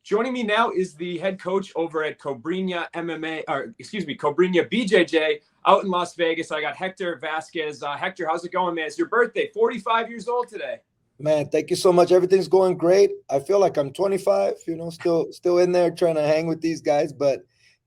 Joining me now is the head coach over at Cobrinha Cobrinha BJJ out in Las Vegas. I got Hector Vasquez. Hector, how's it going, man? It's your birthday, 45 years old today. Man, thank you so much. Everything's going great. I feel like I'm 25, still in there trying to hang with these guys, but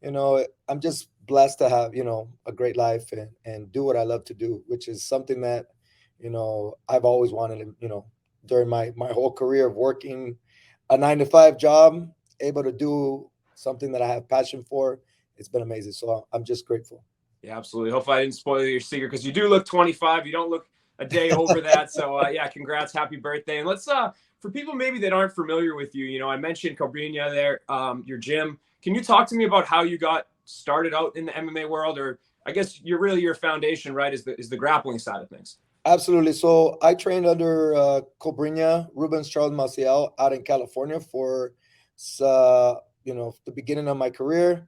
I'm just blessed to have, a great life and do what I love to do, which is something that, I've always wanted to, during my whole career of working a 9 to 5 job, able to do something that I have passion for. It's been amazing. So I'm just grateful. Yeah, absolutely. Hopefully I didn't spoil your secret because you do look 25. You don't look a day over that. So yeah, congrats, happy birthday. And let's for people maybe that aren't familiar with you, I mentioned Cobrinha there, your gym. Can you talk to me about how you got started out in the MMA world, or I guess your foundation, right, is the grappling side of things? Absolutely. So I trained under Cobrinha, Rubens Charles Maciel out in California for, the beginning of my career.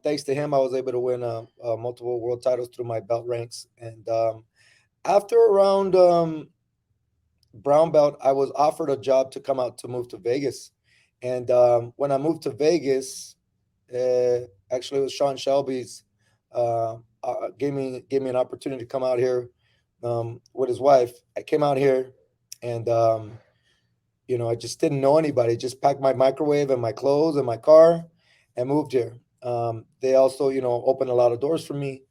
Thanks to him, I was able to win multiple world titles through my belt ranks. And after around brown belt, I was offered a job to come out to move to Vegas. And when I moved to Vegas, actually it was Sean Shelby's gave me an opportunity to come out here with his wife. I came out here and I just didn't know anybody. Just packed my microwave and my clothes and my car and moved here. They also, opened a lot of doors for me.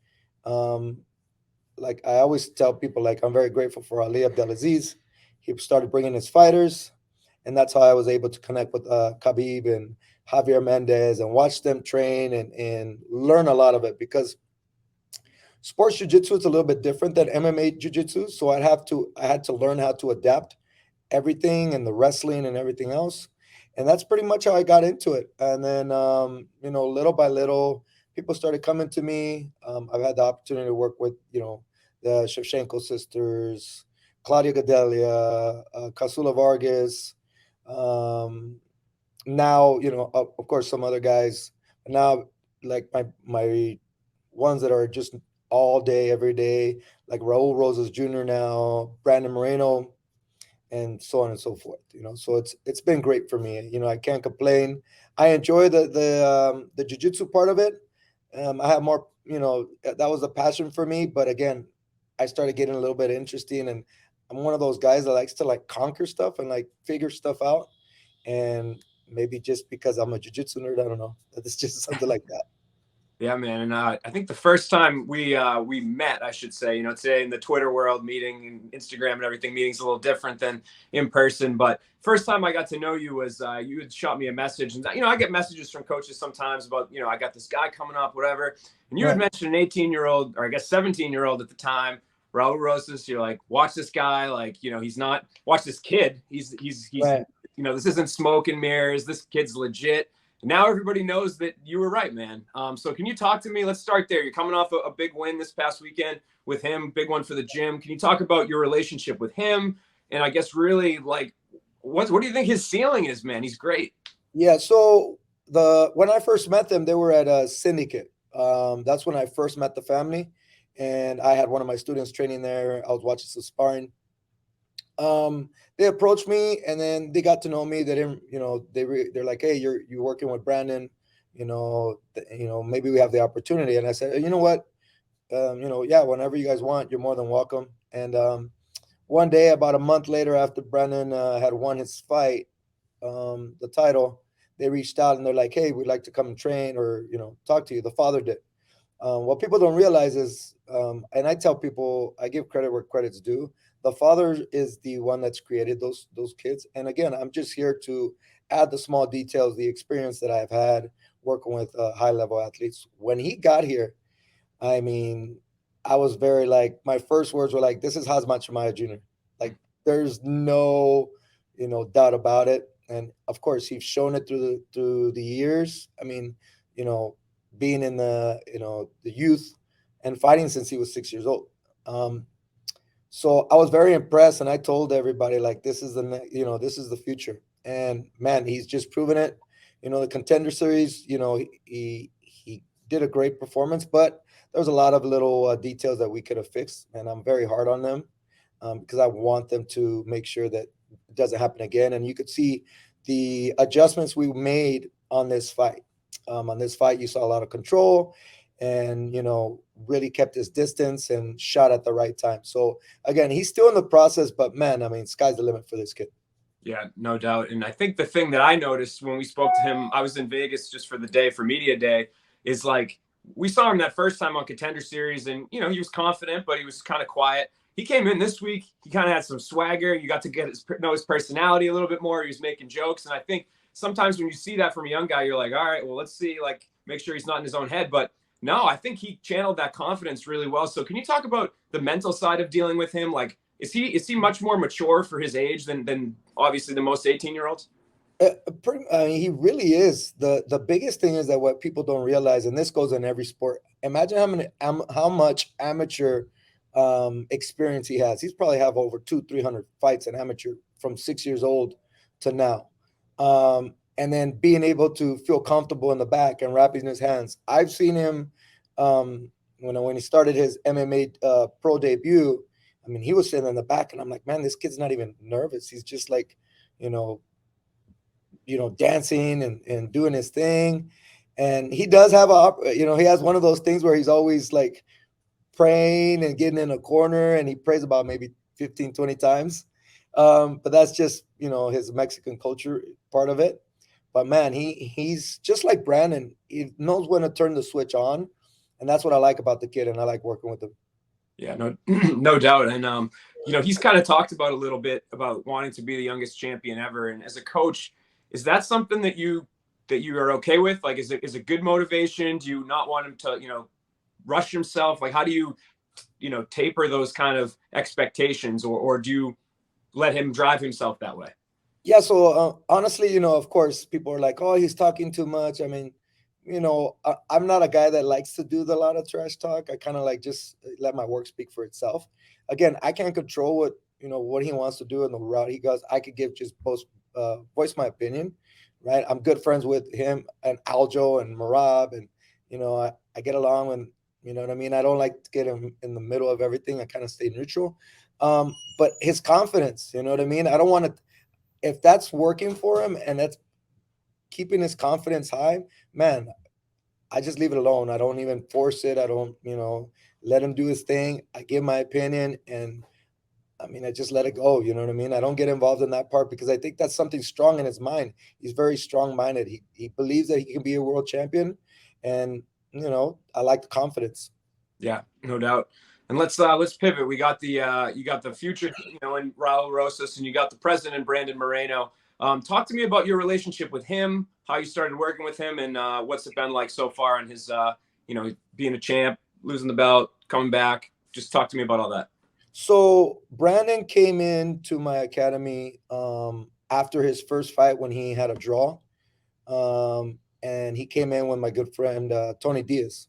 Um, like I always tell people, like I'm very grateful for Ali Abdelaziz. He started bringing his fighters, and that's how I was able to connect with Khabib and Javier Mendez and watch them train and learn a lot of it because sports jiu-jitsu is a little bit different than MMA jiu-jitsu. So I had to learn how to adapt everything and the wrestling and everything else. And that's pretty much how I got into it. And then, little by little, people started coming to me. I've had the opportunity to work with, the Shevchenko sisters, Claudia Gadelia, Casula Vargas. Um, Now, of course, some other guys. Now, like my ones that are just all day, every day, like Raul Rosas Jr. now, Brandon Moreno, and so on and so forth. So it's been great for me. I can't complain. I enjoy the jiu-jitsu part of it. I have more, that was a passion for me. But again, I started getting a little bit interesting, and I'm one of those guys that likes to like conquer stuff and like figure stuff out. And maybe just because I'm a jiu-jitsu nerd, I don't know. It's just something like that. Yeah, man, and I think the first time we met, I should say, today in the Twitter world, meeting and Instagram and everything, meeting's a little different than in person. But first time I got to know you was you had shot me a message, and I get messages from coaches sometimes about I got this guy coming up, whatever, and you had Right. mentioned an 18-year-old, or I guess 17-year-old at the time, Raul Rosas. You're like, watch this guy, like he's not, watch this kid, he's Right. this isn't smoke and mirrors. This kid's legit. Now everybody knows that you were right, man. So can you talk to me? Let's start there. You're coming off a big win this past weekend with him, big one for the gym. Can you talk about your relationship with him? And I guess really like, what do you think his ceiling is, man? He's great. Yeah. So when I first met them, they were at a syndicate. That's when I first met the family, and I had one of my students training there. I was watching some sparring. They approached me, and then they got to know me. They didn't, they're like, "Hey, you're working with Brandon. Maybe we have the opportunity." And I said, "You know what? Yeah, whenever you guys want, you're more than welcome." And one day, about a month later, after Brandon had won his fight, the title, they reached out and they're like, "Hey, we'd like to come and train or talk to you." The father did. What people don't realize is, and I tell people, I give credit where credit's due. The father is the one that's created those kids, and again, I'm just here to add the small details, the experience that I've had working with high level athletes. When he got here, I mean, I was very like, my first words were like, "This is Hazmat Shemaya Jr." Like, there's no, doubt about it. And of course, he's shown it through the years. I mean, you know, being in the youth and fighting since he was 6 years old. Um, so I was very impressed, and I told everybody like, "This is this is the future." And man, he's just proven it. The Contender Series. He did a great performance, but there was a lot of little details that we could have fixed, and I'm very hard on them because I want them to make sure that it doesn't happen again. And you could see the adjustments we made on this fight. On this fight, you saw a lot of control, and really kept his distance and shot at the right time. So again, he's still in the process, but man, I mean, sky's the limit for this kid. Yeah, no doubt. And I think the thing that I noticed when we spoke to him, I was in Vegas just for the day, for media day, is like we saw him that first time on Contender Series, and he was confident, but he was kind of quiet. He came in this week, he kind of had some swagger. You got to know his personality a little bit more. He was making jokes, and I think sometimes when you see that from a young guy, you're like, all right, well, let's see, like, make sure he's not in his own head. But no, I think he channeled that confidence really well. So can you talk about the mental side of dealing with him? Like, is he much more mature for his age than obviously the most 18-year-olds? I mean, he really is. The biggest thing is that what people don't realize, and this goes in every sport. Imagine how much amateur experience he has. He's probably have over 200-300 fights in amateur from 6 years old to now. And then being able to feel comfortable in the back and wrapping his hands. I've seen him when he started his MMA pro debut. I mean, he was sitting in the back, and I'm like, man, this kid's not even nervous. He's just like, dancing and doing his thing. And he does have he has one of those things where he's always like praying and getting in a corner, and he prays about maybe 15, 20 times. But that's just, his Mexican culture part of it. But man, he's just like Brandon. He knows when to turn the switch on. And that's what I like about the kid, and I like working with him. Yeah, no doubt. And, he's kind of talked about a little bit about wanting to be the youngest champion ever. And as a coach, is that something that you are okay with? Like, is it good motivation? Do you not want him to, rush himself? Like, how do you, taper those kind of expectations, or do you let him drive himself that way? Yeah. So honestly, of course, people are like, oh, he's talking too much. I mean, I'm not a guy that likes to do a lot of trash talk. I kind of like just let my work speak for itself. Again, I can't control what he wants to do and the route he goes. I could voice my opinion, right? I'm good friends with him and Aljo and Marab, and I get along, and you know what I mean. I don't like to get him in the middle of everything. I kind of stay neutral. But his confidence, you know what I mean. I don't want to. If that's working for him and that's keeping his confidence high, man, I just leave it alone. I don't even force it. I don't, let him do his thing. I give my opinion, and I mean, I just let it go. You know what I mean? I don't get involved in that part because I think that's something strong in his mind. He's very strong-minded. He believes that he can be a world champion, and I like the confidence. Yeah, no doubt. And let's pivot. We got you got the future, in Raul Rosas, and you got the president, Brandon Moreno. Talk to me about your relationship with him, how you started working with him, and what's it been like so far on his, being a champ, losing the belt, coming back. Just talk to me about all that. So Brandon came into my academy after his first fight when he had a draw, and he came in with my good friend Tony Diaz,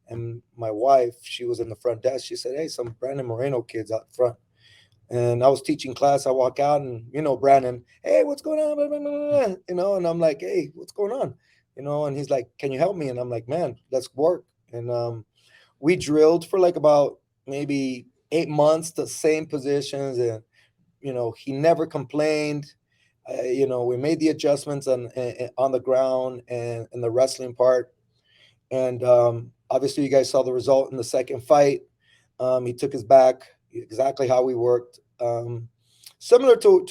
and my wife. She was in the front desk. She said, "Hey, some Brandon Moreno kids out front." And I was teaching class. I walk out, and Brandon, "Hey, what's going on?" Blah, blah, blah, blah. And I'm like, "Hey, what's going on?" And he's like, "Can you help me?" And I'm like, "Man, let's work." And we drilled for like about maybe 8 months, the same positions, and he never complained. We made the adjustments on the ground and in the wrestling part, and obviously you guys saw the result in the second fight. He took his back exactly how we worked, similar to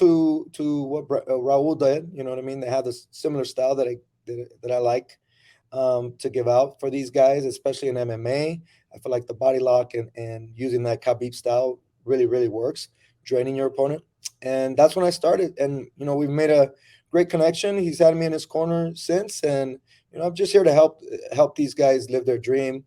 what Raul did. You know what I mean? They have this similar style that I like to give out for these guys, especially in MMA. I feel like the body lock and using that Khabib style really, really works, draining your opponent. And that's when I started. And, we've made a great connection. He's had me in his corner since. And, I'm just here to help these guys live their dream.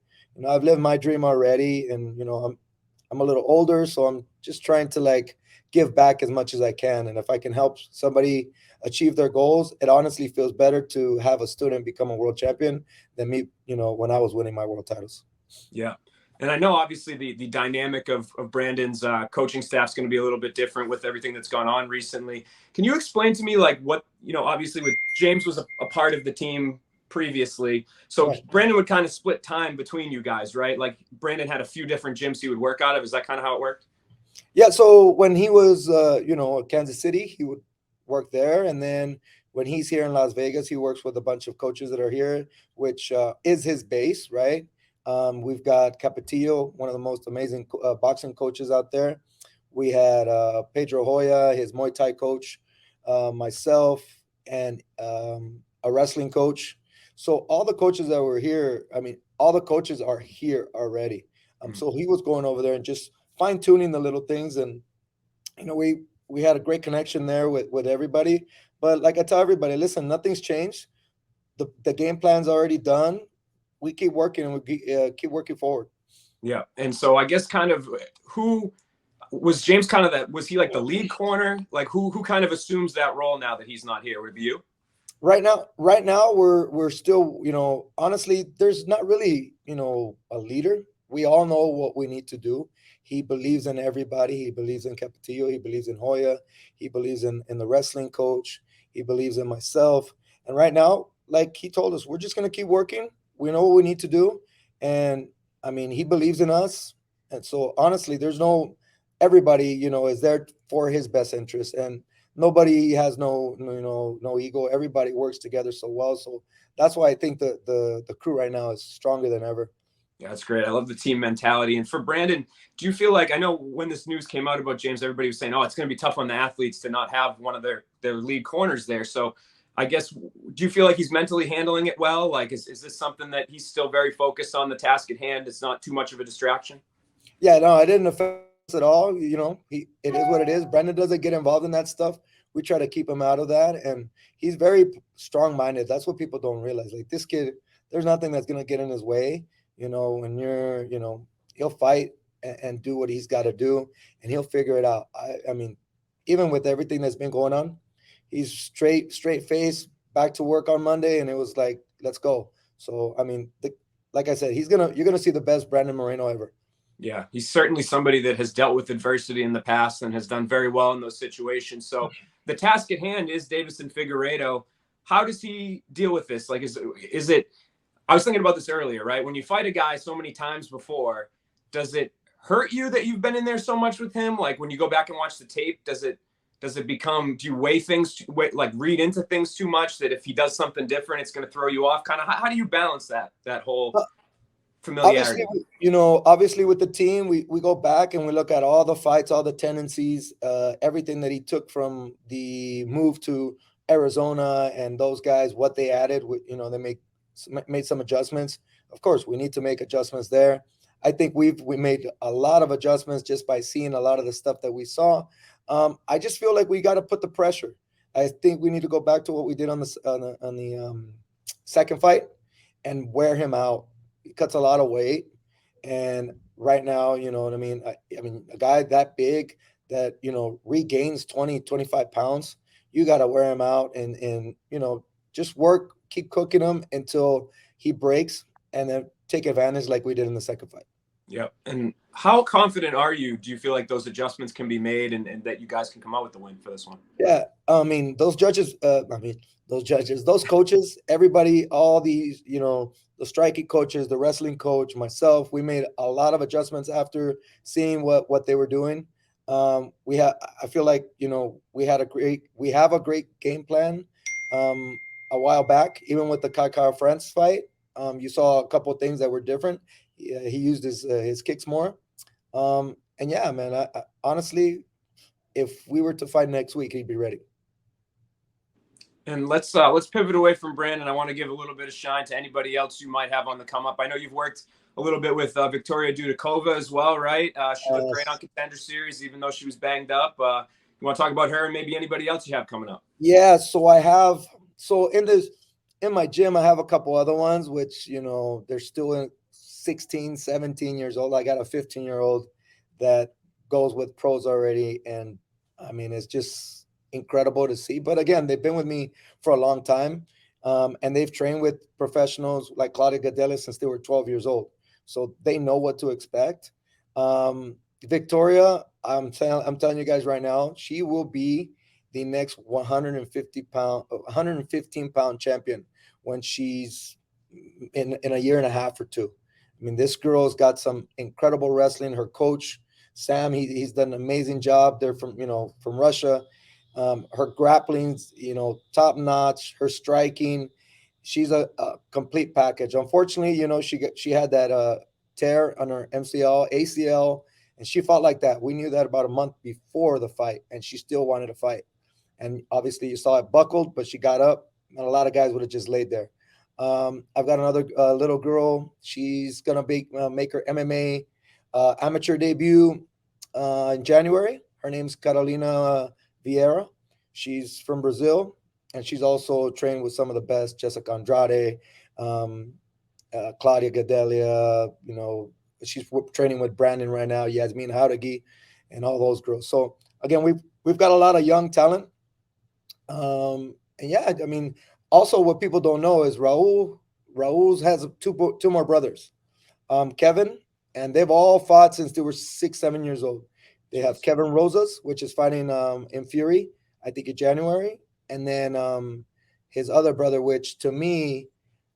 I've lived my dream already. And, I'm a little older, so I'm just trying to like give back as much as I can. And if I can help somebody achieve their goals, it honestly feels better to have a student become a world champion than me, when I was winning my world titles. Yeah. And I know obviously the dynamic of Brandon's coaching staff is going to be a little bit different with everything that's gone on recently. Can you explain to me like what, obviously with James was a part of the team previously. So right. Brandon would kind of split time between you guys, right? Like Brandon had a few different gyms he would work out of. Is that kind of how it worked? Yeah. So when he was, Kansas City, he would work there. And then, when he's here in Las Vegas, he works with a bunch of coaches that are here, which is his base, right? We've got Capetillo, one of the most amazing boxing coaches out there. We had Pedro Hoya, his Muay Thai coach, myself, and a wrestling coach. So all the coaches that were here, I mean, all the coaches are here already. So he was going over there and just fine tuning the little things, and we had a great connection there with everybody. But like I tell everybody, listen, nothing's changed. The game plan's already done. We keep working and we keep working forward. Yeah, and so I guess kind of who was James kind of that, was he like the lead corner? Like who kind of assumes that role now that he's not here? Would it be you? Right now we're still, honestly, there's not really, a leader. We all know what we need to do. He believes in everybody. He believes in Capetillo. He believes in Hoya. He believes in the wrestling coach. He believes in myself. And right now, like he told us, we're just gonna keep working. We know what we need to do. And I mean, he believes in us. And so honestly, there's no everybody, is there for his best interest. And nobody has no ego. Everybody works together so well. So that's why I think the crew right now is stronger than ever. Yeah, that's great. I love the team mentality. And for Brandon, do you feel like, I know when this news came out about James, everybody was saying, oh, it's going to be tough on the athletes to not have one of their lead corners there. So I guess, do you feel like he's mentally handling it well? Like, is this something that he's still very focused on the task at hand? It's not too much of a distraction? Yeah, no, I didn't affect us at all. It is what it is. Brandon doesn't get involved in that stuff. We try to keep him out of that, and he's very strong-minded. That's what people don't realize. Like this kid, there's nothing that's gonna get in his way. When he'll fight and do what he's got to do, and he'll figure it out. I mean, even with everything that's been going on, he's straight face back to work on Monday, and it was like, let's go. So I mean, like I said, you're gonna see the best Brandon Moreno ever. Yeah, he's certainly somebody that has dealt with adversity in the past and has done very well in those situations. So the task at hand is Deiveson Figueiredo. How does he deal with this? Like, is it? I was thinking about this earlier, right? When you fight a guy so many times before, does it hurt you that you've been in there so much with him? Like when you go back and watch the tape, does it become? Do you weigh things, like read into things too much that if he does something different, it's going to throw you off? Kind of, how do you balance that whole familiarity? Obviously with the team, we go back and we look at all the fights, all the tendencies, everything that he took from the move to Arizona and those guys, what they added. They made some adjustments. Of course, we need to make adjustments there. I think we made a lot of adjustments just by seeing a lot of the stuff that we saw. I just feel like we got to put the pressure. I think we need to go back to what we did on the second fight and wear him out. He cuts a lot of weight, and right now, you know what I mean. I mean, a guy that big that regains 20-25 pounds, you got to wear him out and just work, keep cooking him until he breaks, and then take advantage like we did in the second fight. Yeah. And how confident are you? Do you feel like those adjustments can be made and that you guys can come out with the win for this one? Yeah, I mean, those coaches, everybody, all these, the striking coaches, the wrestling coach, myself, we made a lot of adjustments after seeing what they were doing. I feel like, we have a great game plan. A while back, even with the Kai France fight, you saw a couple of things that were different. He used his kicks more. And yeah, man, I honestly, if we were to fight next week, he'd be ready. And let's pivot away from Brandon. I want to give a little bit of shine to anybody else you might have on the come up. I know you've worked a little bit with Victoria Dudakova as well, right? She looked great on Contender Series, even though she was banged up. You want to talk about her and maybe anybody else you have coming up? Yeah, so in my gym, I have a couple other ones, which, they're still in 16, 17 years old. I got a 15-year-old that goes with pros already. And I mean, it's just incredible to see. But again, they've been with me for a long time. And they've trained with professionals like Claudia Gadelha since they were 12 years old. So they know what to expect. Victoria, I'm telling you guys right now, she will be the next 115-pound champion when she's in a year and a half or two. I mean, this girl's got some incredible wrestling. Her coach, Sam, he's done an amazing job. They're from Russia. Her grappling's, top notch. Her striking, she's a complete package. Unfortunately, she had that tear on her MCL, ACL, and she fought like that. We knew that about a month before the fight, and she still wanted to fight. And obviously, you saw it buckled, but she got up, and a lot of guys would have just laid there. I've got another little girl. She's gonna make her MMA amateur debut in January. Her name's Carolina Vieira. She's from Brazil, and she's also trained with some of the best, Jessica Andrade, um, Claudia Gadelia. She's training with Brandon right now, Yasmin Hauragui, and all those girls. So again, we've got a lot of young talent. And yeah, I mean, also what people don't know is Raul's has two more brothers, Kevin, and they've all fought since they were 6, 7 years old. They have Jeez. Kevin Rosas, which is fighting in Fury, I think in January, and then his other brother, which to me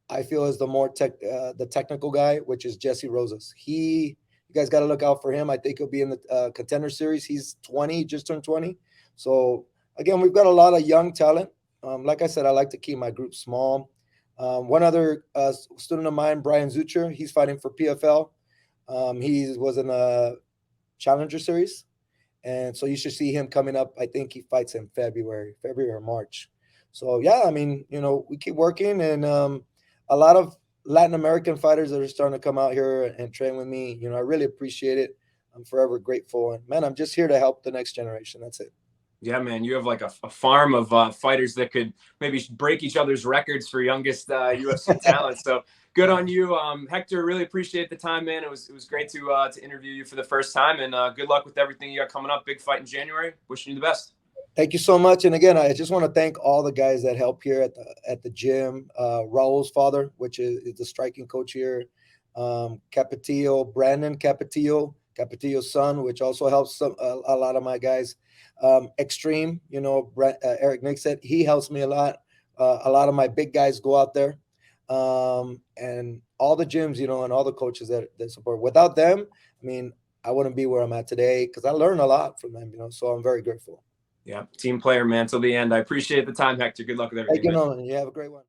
I feel is the technical guy, which is Jesse Rosas. You guys got to look out for him. I think he'll be in the contender series. He's 20, just turned 20. So again, we've got a lot of young talent. Like I said, I like to keep my group small. One other student of mine, Brian Zucher, he's fighting for PFL. He was in a Challenger Series, and so you should see him coming up. I think he fights in February or March. So yeah, I mean, we keep working, and a lot of Latin American fighters that are starting to come out here and train with me. I really appreciate it. I'm forever grateful, and man, I'm just here to help the next generation. That's it. Yeah, man, you have like a farm of fighters that could maybe break each other's records for youngest UFC talent. So good on you, Hector. Really appreciate the time, man. It was great to interview you for the first time, and good luck with everything you got coming up. Big fight in January. Wishing you the best. Thank you so much. And again, I just want to thank all the guys that help here at the gym. Raul's father, which is the striking coach here. Capetillo, Brandon Capetillo's son, which also helps a lot of my guys. Extreme, Eric Nick said he helps me a lot. A lot of my big guys go out there. And all the gyms, and all the coaches that support. Without them, I mean, I wouldn't be where I'm at today because I learned a lot from them, so I'm very grateful. Yeah, team player, man, till the end. I appreciate the time, Hector. Good luck with Thank everything, you, man. Nolan. You have a great one.